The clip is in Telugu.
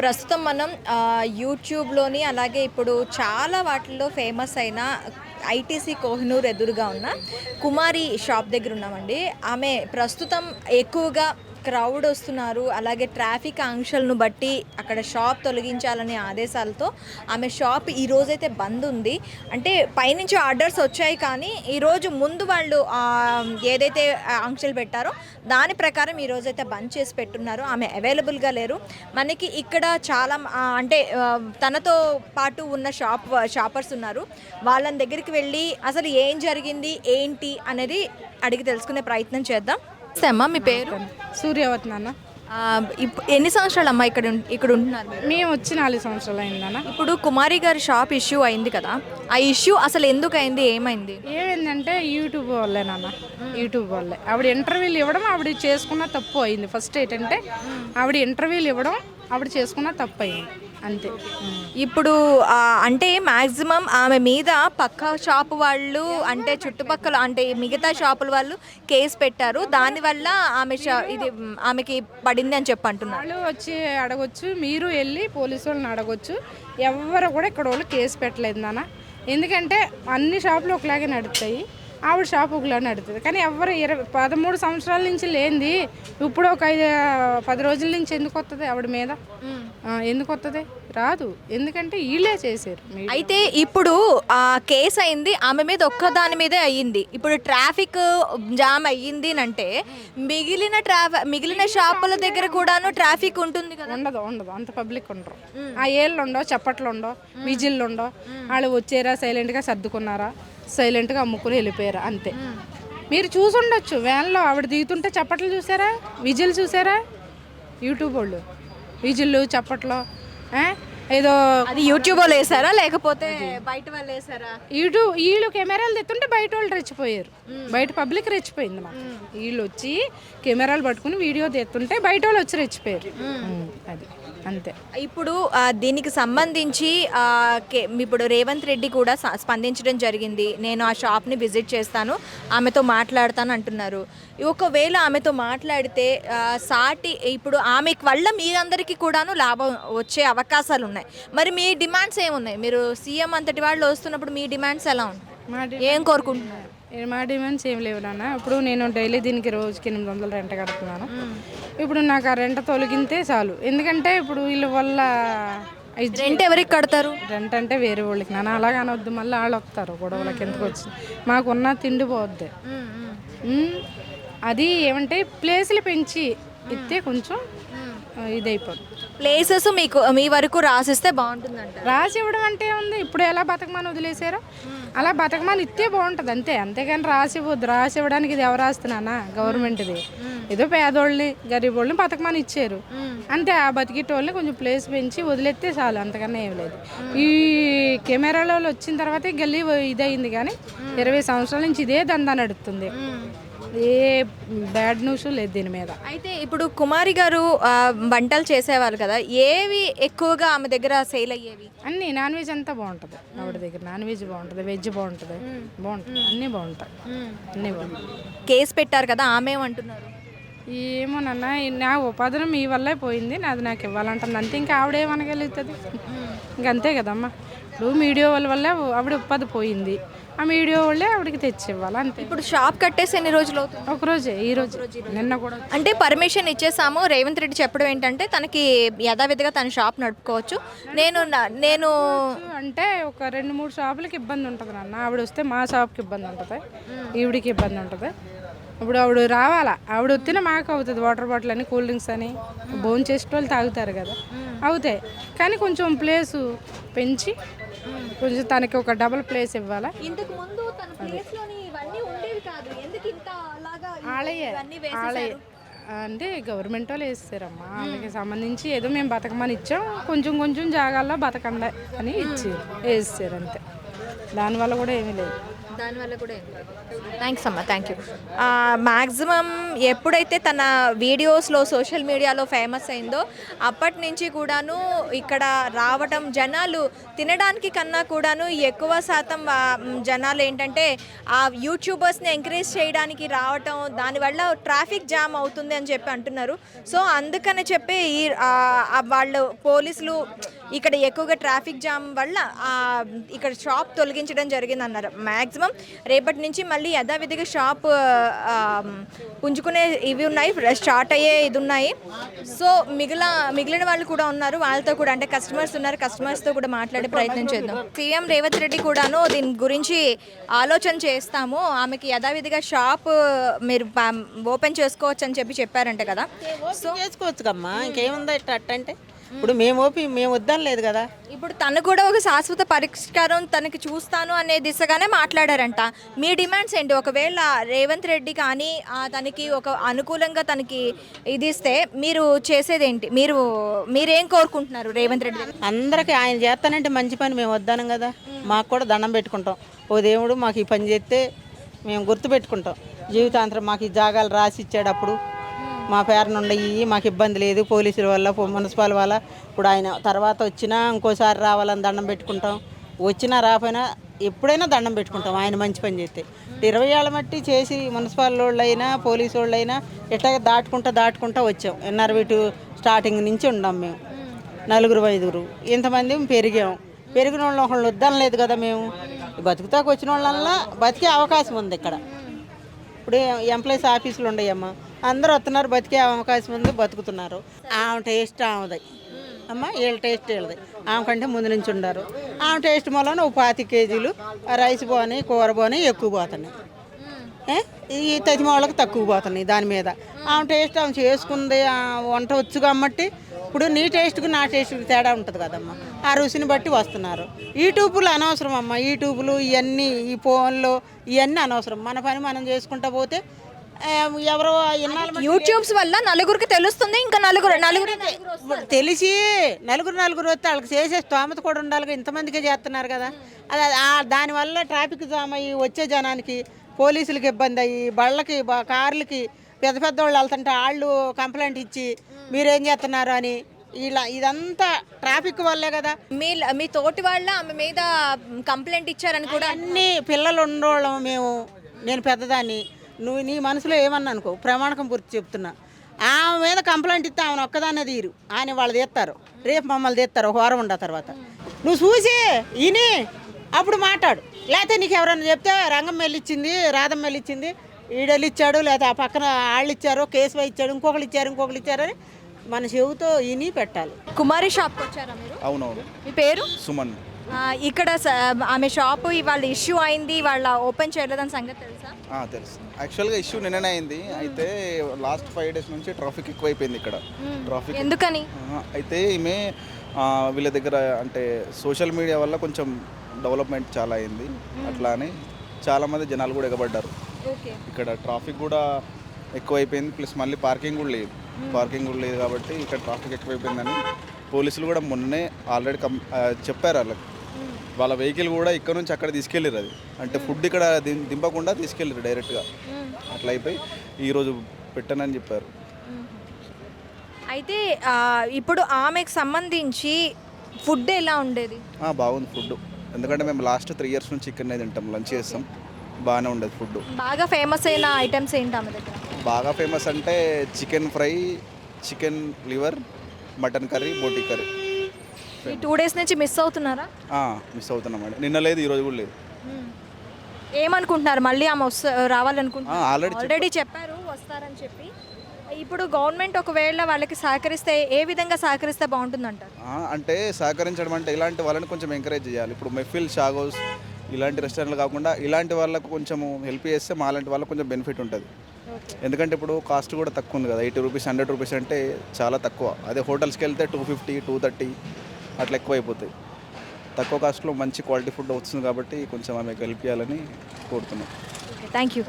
ప్రస్తుతం మనం యూట్యూబ్‌లోని అలాగే ఇప్పుడు చాలా వాటిల్లో ఫేమస్ అయిన ఐటీసీ కోహినూర్ ఎదురుగా ఉన్న కుమారి షాప్ దగ్గర ఉన్నామండి. ఆమె ప్రస్తుతం ఎక్కువగా క్రౌడ్ వస్తున్నారు. అలాగే ట్రాఫిక్ ఆంక్షలను బట్టి అక్కడ షాప్ తొలగించాలనే ఆదేశాలతో ఆమె షాప్ ఈరోజైతే బంద్ ఉంది. అంటే పైనుంచి ఆర్డర్స్ వచ్చాయి కానీ ఈరోజు ముందు వాళ్ళు ఏదైతే ఆంక్షలు పెట్టారో దాని ప్రకారం ఈరోజైతే బంద్ చేసి పెట్టున్నారు. ఆమె అవైలబుల్గా లేరు. మనకి ఇక్కడ చాలా అంటే తనతో పాటు ఉన్న షాపర్స్ ఉన్నారు. వాళ్ళని దగ్గరికి వెళ్ళి అసలు ఏం జరిగింది ఏంటి అనేది అడిగి తెలుసుకునే ప్రయత్నం చేద్దాం. అమ్మా మీ పేరు? సూర్యవతి నాన్న. ఎన్ని సంవత్సరాలు అమ్మా ఇక్కడ ఉంటున్నారు? మేము వచ్చి 4 సంవత్సరాలు అయిందన్న. ఇప్పుడు కుమారి గారి షాప్ ఇష్యూ అయింది కదా, ఆ ఇష్యూ అసలు ఎందుకు అయింది, ఏమైంది? ఏమైందంటే యూట్యూబ్ వల్లే నాన్న. యూట్యూబ్ వల్లే ఆవిడ ఇంటర్వ్యూలు ఇవ్వడం ఆవిడ చేసుకున్న తప్పు అయింది. ఫస్ట్ ఏంటంటే ఆవిడ ఇంటర్వ్యూలు ఇవ్వడం ఆవిడ చేసుకున్న తప్పు అయింది అంతే. ఇప్పుడు అంటే మ్యాక్సిమం ఆమె మీద పక్క షాపు వాళ్ళు అంటే చుట్టుపక్కల అంటే మిగతా షాపుల వాళ్ళు కేసు పెట్టారు. దానివల్ల ఇది ఆమెకి పడింది అని చెప్పి అంటున్నారు. వాళ్ళు వచ్చి అడగొచ్చు, మీరు వెళ్ళి పోలీసు వాళ్ళని అడగొచ్చు. ఎవరు కూడా ఇక్కడ వాళ్ళు కేసు పెట్టలేదు నాన్న. ఎందుకంటే అన్ని షాపులు ఒకలాగే నడుస్తాయి, ఆవిడ షాప్ ఒకలా నడుతుంది. కానీ ఎవరు 13 సంవత్సరాల నుంచి లేనిది ఇప్పుడు ఒక 10 రోజుల నుంచి ఎందుకు వస్తుంది ఆవిడ మీద? ఎందుకు వస్తుంది? రాదు. ఎందుకంటే వీళ్ళే చేశారు. అయితే ఇప్పుడు కేసు అయింది ఆమె మీద, ఒక్కదాని మీదే అయ్యింది. ఇప్పుడు ట్రాఫిక్ జామ్ అయ్యింది అంటే మిగిలిన షాపుల దగ్గర కూడాను ట్రాఫిక్ ఉంటుంది కదా? ఉండదు అంత పబ్లిక్ ఉండరు. ఆ ఏళ్ళు ఉండవు, చప్పట్లు ఉండవు, విజిల్లు ఉండవు. వాళ్ళు వచ్చారా, సైలెంట్గా సర్దుకున్నారా, సైలెంట్గా అమ్ముకుని వెళ్ళిపోయారా అంతే. మీరు చూసుండొచ్చు వ్యాన్లో ఆవిడ దిగుతుంటే చప్పట్లు చూసారా, విజిల్ చూసారా? యూట్యూబ్ వాళ్ళు విజిల్లు చప్పట్లు ఏదో అది యూట్యూబ్ వాళ్ళు వేసారా లేకపోతే బయట వాళ్ళు వేసారా? వీళ్ళు కెమెరాలు తెస్తుంటే బయట వాళ్ళు రెచ్చిపోయారు, బయట పబ్లిక్ రెచ్చిపోయింది. మా వీళ్ళు వచ్చి కెమెరాలు పట్టుకుని వీడియో తెస్తుంటే బయట వాళ్ళు వచ్చి రెచ్చిపోయారు. అది అంతే. ఇప్పుడు దీనికి సంబంధించి ఇప్పుడు రేవంత్ రెడ్డి కూడా స్పందించడం జరిగింది. నేను ఆ షాప్ని విజిట్ చేస్తాను, ఆమెతో మాట్లాడతాను అంటున్నారు. ఒకవేళ ఆమెతో మాట్లాడితే ఇప్పుడు ఆమె వల్ల మీరందరికీ కూడాను లాభం వచ్చే అవకాశాలు ఉన్నాయి. మరి మీ డిమాండ్స్ ఏమున్నాయి? మీరు సీఎం అంతటి వాళ్ళు వస్తున్నప్పుడు మీ డిమాండ్స్ ఎలా ఉన్నాయి, ఏం కోరుకుంటున్నారు? మా డిమాండ్స్ ఏం లేవు నాన్న. ఇప్పుడు నేను డైలీ దీనికి రోజుకి 800 రెంట్ కడుతున్నాను. ఇప్పుడు నాకు ఆ రెంట్ తొలగితే చాలు. ఎందుకంటే ఇప్పుడు వీళ్ళ వల్ల రెంట్ ఎవరికి కడతారు? రెంట్ అంటే వేరే వాళ్ళకి నాన్న. అలాగ అనవద్దు, మళ్ళీ వాళ్ళు వస్తారు గొడవలకి. ఎందుకు వచ్చింది? మాకున్న తిండి పోద్ది. అది ఏమంటే ప్లేసులు పెంచి ఇస్తే కొంచెం ఇదైపోతుంది. ప్లేసెస్ మీ వరకు రాసిస్తే బాగుంటుందంట. రాసి ఇవ్వడం అంటే ఉంది. ఇప్పుడు ఎలా బతకమని వదిలేసారో అలా బతకమని ఇస్తే బాగుంటుంది అంతే. అంతేగాని రాసి ఇవ్వడానికి ఇది ఎవరు రాస్తున్నానా? గవర్నమెంట్ది. ఏదో పేదోళ్ళని గరీబోళ్ళని బతకమని ఇచ్చారు అంతే. ఆ బతికేటోళ్ళని కొంచెం ప్లేస్ పెంచి వదిలేస్తే చాలు, అంతకన్నా ఏం లేదు. ఈ కెమెరాలో వచ్చిన తర్వాత గల్లీ ఇదయింది, కానీ 20 సంవత్సరాల నుంచి ఇదే దందా నడుస్తుంది. ఏ బ్యాడ్ న్యూస్ లేదు దీని మీద. అయితే ఇప్పుడు కుమారి గారు వంటలు చేసేవాళ్ళు కదా, ఏవి ఎక్కువగా ఆమె దగ్గర సేల్ అయ్యేవి? అన్నీ నాన్ వెజ్ అంతా బాగుంటుంది ఆవిడ దగ్గర. నాన్ వెజ్ బాగుంటుంది, వెజ్ బాగుంటుంది, అన్నీ బాగుంటాయి, అన్నీ బాగుంటాయి. కేసు పెట్టారు కదా, ఆమె ఏమంటున్నారు? ఏమోనన్నా, నా ఉపాధి మీ వల్లే పోయింది, నాది నాకు ఇవ్వాలంటుంది అంతే. ఇంకా ఆవిడేమనగలుగుతుంది? ఇంకంతే కదమ్మా. ఇప్పుడు మీడియా వల్ల ఆవిడ ఉపాధి పోయింది, ఆ మీడియా వాళ్ళే ఆవిడకి తెచ్చి ఇవ్వాలి అంతే. ఇప్పుడు షాప్ కట్టేసి ఎన్ని రోజులు అవుతుంది? ఒకరోజే, ఈరోజు నిన్న కూడా. అంటే పర్మిషన్ ఇచ్చేసాము. రేవంత్ రెడ్డి చెప్పడం ఏంటంటే తనకి యథావిధిగా తన షాప్ నడుపుకోవచ్చు. నేను అంటే ఒక 2-3 షాపులకి ఇబ్బంది ఉంటుంది నాన్న. ఆవిడ వస్తే మా షాప్కి ఇబ్బంది ఉంటుంది, ఈవిడికి ఇబ్బంది ఉంటుంది. ఇప్పుడు ఆవిడ రావాలా, ఆవిడ వస్తేనే మాకు అవుతుంది. వాటర్ బాటిల్ అని, కూల్ డ్రింక్స్ అని భోజనం చేసే వాళ్ళు తాగుతారు కదా, అవుతాయి. కానీ కొంచెం ప్లేసు పెంచి కొంచెం తనకి ఒక డబుల్ ప్లేస్ ఇవ్వాలా. ఇంతకు ముందు తన ప్లేస్లోని ఇవన్నీ ఉండేవి కాదు, ఎందుకు ఇంత అలాగా ఆలయ అంటే గవర్నమెంట్ వాళ్ళు వేస్తారమ్మా. వాళ్ళకి సంబంధించి ఏదో మేము బతకమని ఇచ్చాం, కొంచెం జాగాల్లో బతకండి అని ఇచ్చారు, వేస్తారు అంతే. దానివల్ల కూడా ఏమీ లేదు. దానివల్ల కూడా థ్యాంక్స్ అమ్మా, థ్యాంక్ యూ. మ్యాక్సిమం ఎప్పుడైతే తన వీడియోస్లో సోషల్ మీడియాలో ఫేమస్ అయిందో అప్పటి నుంచి కూడాను ఇక్కడ రావటం, జనాలు తినడానికి కన్నా కూడాను ఎక్కువ శాతం జనాలు ఏంటంటే ఆ యూట్యూబర్స్ని ఎంకరేజ్ చేయడానికి రావటం, దానివల్ల ట్రాఫిక్ జామ్ అవుతుంది అని చెప్పి అంటున్నారు. సో అందుకని చెప్పి వాళ్ళు పోలీసులు ఇక్కడ ఎక్కువగా ట్రాఫిక్ జామ్ వల్ల ఇక్కడ షాప్ తొలగించడం జరిగింది అన్నారు. మ్యాక్సిమం రేపటి నుంచి మళ్ళీ యథావిధిగా షాప్ పుంజుకునే ఇవి ఉన్నాయి, స్టార్ట్ అయ్యే ఇది ఉన్నాయి. సో మిగిలిన వాళ్ళు కూడా ఉన్నారు, వాళ్ళతో కూడా అంటే కస్టమర్స్ ఉన్నారు, కస్టమర్స్తో కూడా మాట్లాడే ప్రయత్నం చేద్దాం. సీఎం రేవంత్ రెడ్డి కూడాను దీని గురించి ఆలోచన చేస్తాము, ఆమెకి యథావిధిగా షాప్ మీరు ఓపెన్ చేసుకోవచ్చు అని చెప్పారంట కదా. సో చేసుకోవచ్చు కమ్మా, ఇంకేముందా ఇట్లా అంటే ఇప్పుడు మేము వద్దాం లేదు కదా. ఇప్పుడు తను కూడా ఒక శాశ్వత పరిష్కారం తనకి చూస్తాను అనే దిశగానే మాట్లాడారంట. మీ డిమాండ్స్ ఏంటి? ఒకవేళ రేవంత్ రెడ్డి కానీ తనకి ఒక అనుకూలంగా తనకి ఇది ఇస్తే మీరు చేసేదేంటి? మీరేం కోరుకుంటున్నారు రేవంత్ రెడ్డి? అందరికీ ఆయన చేస్తానంటే మంచి పని మేము వద్దానం కదా, మాకు కూడా దండం పెట్టుకుంటాం. ఓ దేవుడు మాకు ఈ పని చేస్తే మేము గుర్తుపెట్టుకుంటాం జీవితాంతరం. మాకు ఈ జాగాలు రాసి ఇచ్చాడు, అప్పుడు మా పేరున ఉండయి, మాకు ఇబ్బంది లేదు పోలీసుల వల్ల, మున్సిపల్ వల్ల. ఇప్పుడు ఆయన తర్వాత వచ్చినా ఇంకోసారి రావాలని దండం పెట్టుకుంటాం, వచ్చినా రాపోయినా ఎప్పుడైనా దండం పెట్టుకుంటాం ఆయన మంచి పని చేస్తే. 20 ఏళ్ళ మట్టి చేసి మున్సిపల్ వాళ్ళైనా పోలీసు వాళ్ళైనా ఎట్లా దాటుకుంటా వచ్చాం. ఎన్ఆర్వి2 స్టార్టింగ్ నుంచి ఉన్నాం మేము, 4-5 ఇంతమంది పెరిగిన వాళ్ళు ఒకళ్ళు వద్దాం లేదు కదా. మేము బతుకుతాకు వచ్చిన వాళ్ళ బతికే అవకాశం ఉంది ఇక్కడ. ఇప్పుడు ఎంప్లాయీస్ ఆఫీసులు ఉండయమ్మా, అందరూ వస్తున్నారు, బతికే అవకాశం ఉంది, బతుకుతున్నారు. ఆమె టేస్ట్ ఆమెది అమ్మ, వీళ్ళ టేస్ట్ వీళ్ళది. ఆమె కంటే ముందు నుంచి ఉన్నారు. ఆమె టేస్ట్ మూలన 25 కేజీలు రైస్ పోని కూర పోని ఎక్కువ పోతున్నాయి, ఈ తదిమ వాళ్ళకి తక్కువ పోతున్నాయి. దాని మీద ఆమె టేస్ట్ ఆమె చేసుకుంది, వంట వచ్చు కాబట్టి. ఇప్పుడు నీ టేస్ట్కి నా టేస్ట్కి తేడా ఉంటుంది కదమ్మా, ఆ రుచిని బట్టి వస్తున్నారు. యూట్యూబ్లు అనవసరం అమ్మ, యూట్యూబ్లు ఇవన్నీ, ఈ ఫోన్లు ఇవన్నీ అనవసరం. మన పని మనం చేసుకుంటా పోతే ఎవరో యూట్యూబ్స్ వల్ల నలుగురికి తెలుస్తుంది, ఇంకా నలుగురు తెలిసి నలుగురు వస్తే వాళ్ళకి చేసే స్తోమత కూడా ఉండాలి. ఇంతమందికే చేస్తున్నారు కదా. అది దానివల్ల ట్రాఫిక్ జామ్ అయ్యి వచ్చే జనానికి పోలీసులకి ఇబ్బంది అయ్యి, బళ్ళకి కార్లకి పెద్ద వాళ్ళు వెళ్తుంటే వాళ్ళు కంప్లైంట్ ఇచ్చి మీరేం చేస్తున్నారు అని ఇదంతా ట్రాఫిక్ వల్లే కదా. మీ తోటి వాళ్ళ ఆమె మీద కంప్లైంట్ ఇచ్చారని కూడా. అన్ని పిల్లలు ఉండోళ్ళం మేము, నేను పెద్దదాన్ని, నువ్వు నీ మనసులో ఏమన్నా అనుకో, ప్రమాణకం పూర్తి చెప్తున్నా. ఆమె మీద కంప్లైంట్ ఇస్తే ఆమెను ఒక్కదాన్నే తీరు, ఆయన వాళ్ళు తీస్తారు, రేపు మమ్మల్ని తీస్తారు ఒక వారం ఉండ తర్వాత. నువ్వు చూసి ఈయన అప్పుడు మాట్లాడు, లేకపోతే నీకు ఎవరన్నా చెప్తే రంగం వెళ్ళిచ్చింది, రాధం వెళ్ళిచ్చింది, ఈడెళ్ళి ఇచ్చాడు, లేకపోతే ఆ పక్కన వాళ్ళు ఇచ్చారు, కేసు ఇచ్చాడు, ఇంకొకరు ఇచ్చారు అని మన చెవుతో ఈయన పెట్టాలి. కుమారి షాప్కి వచ్చారా మీరు? అవునవును. మీ పేరు? సుమన్. ఇక్కడ ఆమె షాపు ఇవాళ ఇష్యూ అయింది, వాళ్ళ ఓపెన్ చేయలేదని సంగతి తెలుసా? తెలుసు. యాక్చువల్గా ఇష్యూ నిన్ననే అయింది. అయితే లాస్ట్ 5 days నుంచి ట్రాఫిక్ ఎక్కువైపోయింది ఇక్కడ. ట్రాఫిక్ ఎందుకని? అయితే ఈమె వీళ్ళ దగ్గర అంటే సోషల్ మీడియా వల్ల కొంచెం డెవలప్మెంట్ చాలా అయింది, అట్లా అని చాలామంది జనాలు కూడా ఎగబడ్డారు. ఇక్కడ ట్రాఫిక్ కూడా ఎక్కువైపోయింది, ప్లస్ మళ్ళీ పార్కింగ్ కూడా లేదు కాబట్టి ఇక్కడ ట్రాఫిక్ ఎక్కువైపోయిందని పోలీసులు కూడా మొన్నే ఆల్రెడీ చెప్పారు వాళ్ళ వెహికల్ కూడా ఇక్కడ నుంచి అక్కడ తీసుకెళ్ళారు. అది అంటే ఫుడ్ ఇక్కడ దింపకుండా తీసుకెళ్ళారు డైరెక్ట్గా. అట్లా అయిపోయి ఈరోజు పెట్టనని చెప్పారు. అయితే ఇప్పుడు ఆమెకు సంబంధించి ఫుడ్ ఎలా ఉండేది? బాగుంది ఫుడ్, ఎందుకంటే మేము లాస్ట్ 3 years నుంచి ఇక్కడనే తింటాం, లంచ్ చేస్తాం, బాగానే ఉండేది ఫుడ్. బాగా ఫేమస్ అయిన ఐటమ్స్ ఏంటి ఆమె దగ్గర? బాగా ఫేమస్ అంటే chicken fry, chicken liver, mutton curry, boti curry. ఈ 2 days నుంచి మిస్ అవుతున్నారా? మిస్ అవుతున్నాం అండి. నిన్న లేదు, ఈరోజు కూడా లేదు. ఏమనుకుంటున్నారు? మళ్ళీ ఆమె రావాలనుకుంటున్నారు? ఆల్రెడీ చెప్పారు వస్తారని చెప్పి. ఇప్పుడు గవర్నమెంట్ ఒకవేళ వాళ్ళకి సహకరిస్తే ఏ విధంగా సహకరిస్తే బాగుంటుందంటారు? అంటే సహకరించడం అంటే ఇలాంటి వాళ్ళని కొంచెం ఎంకరేజ్ చేయాలి. ఇప్పుడు మెఫిల్, షాగోస్ ఇలాంటి రెస్టారెంట్లు కాకుండా ఇలాంటి వాళ్ళకు కొంచెం హెల్ప్ చేస్తే మాలాంటి వాళ్ళకి కొంచెం బెనిఫిట్ ఉంటుంది. ఎందుకంటే ఇప్పుడు కాస్ట్ కూడా తక్కువ ఉంది కదా, 80 రూపీస్ 100 రూపీస్ అంటే చాలా తక్కువ. అదే హోటల్స్కి వెళ్తే 250, 230 అట్లా ఎక్కువ అయిపోతాయి. తక్కువ కాస్ట్లో మంచి క్వాలిటీ ఫుడ్ వస్తుంది కాబట్టి కొంచెం ఆమెకు హెల్ప్ చేయాలని కోరుతున్నాం. Thank you.